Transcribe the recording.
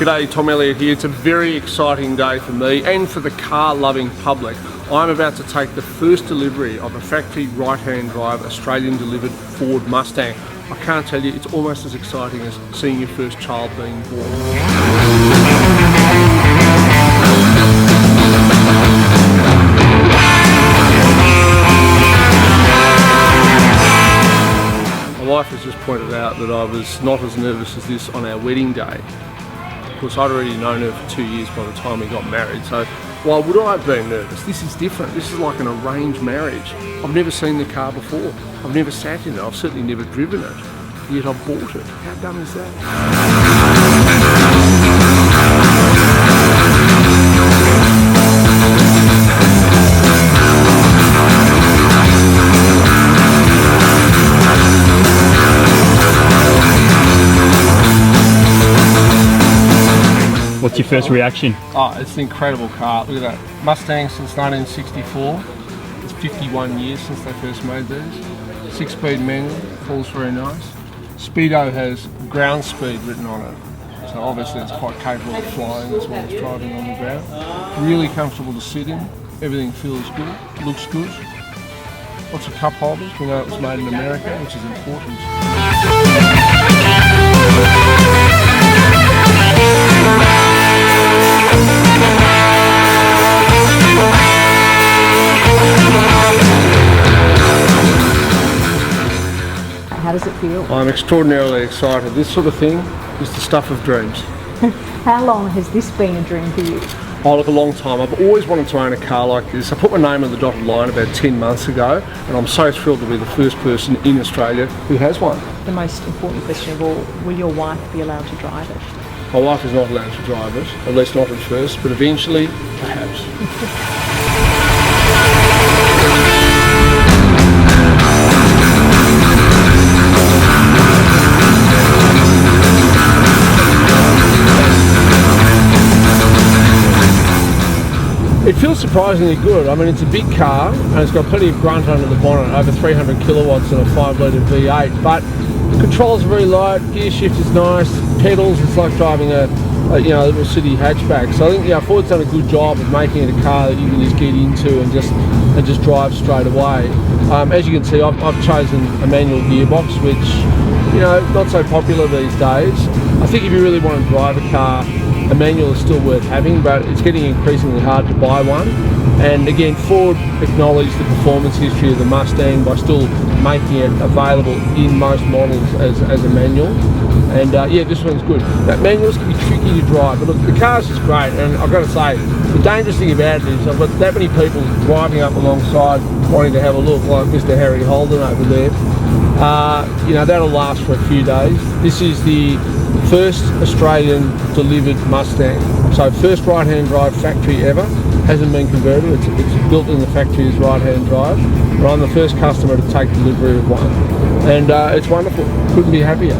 G'day, Tom Elliott here. It's a very exciting day for me and for the car-loving public. I'm about to take the first delivery of a factory right-hand drive Australian delivered Ford Mustang. I can't tell you, it's almost as exciting as seeing your first child being born. My wife has just pointed out that I was not as nervous as this on our wedding day. Of course, I'd already known her for 2 years by the time we got married, so why would I have been nervous? This is different. This is like an arranged marriage. I've never seen the car before. I've never sat in it. I've certainly never driven it, yet I've bought it. How dumb is that? What's your first reaction? Oh, it's an incredible car. Look at that. Mustang since 1964. It's 51 years since they first made these. 6-speed manual, feels very nice. Speedo has ground speed written on it. So obviously it's quite capable of flying as well as driving on the ground. Really comfortable to sit in. Everything feels good, looks good. Lots of cup holders. We know it was made in America, which is important. How does it feel? I'm extraordinarily excited. This sort of thing is the stuff of dreams. How long has this been a dream for you? Oh, look, a long time. I've always wanted to own a car like this. I put my name on the dotted line about 10 months ago, and I'm so thrilled to be the first person in Australia who has one. The most important question of all, will your wife be allowed to drive it? My wife is not allowed to drive it, at least not at first, but eventually, perhaps. It feels surprisingly good. I mean, it's a big car and it's got plenty of grunt under the bonnet, over 300 kilowatts and a 5-litre V8, but the controls are very light, gear shift is nice, pedals, it's like driving a little city hatchback. So I think Ford's done a good job of making it a car that you can just get into and just drive straight away. As you can see, I've chosen a manual gearbox, which, not so popular these days. I think if you really want to drive a car, a manual is still worth having, but it's getting increasingly hard to buy one. And again, Ford acknowledged the performance history of the Mustang by still making it available in most models as a manual. And this one's good. That manuals can be tricky to drive, but look, the car's just great. And I've got to say, the dangerous thing about it is I've got that many people driving up alongside wanting to have a look, like Mr. Harry Holden over there. That'll last for a few days. This is the first Australian delivered Mustang. So first right-hand drive factory ever. Hasn't been converted, it's built in the factory as right-hand drive. But I'm the first customer to take delivery of one. And it's wonderful, couldn't be happier.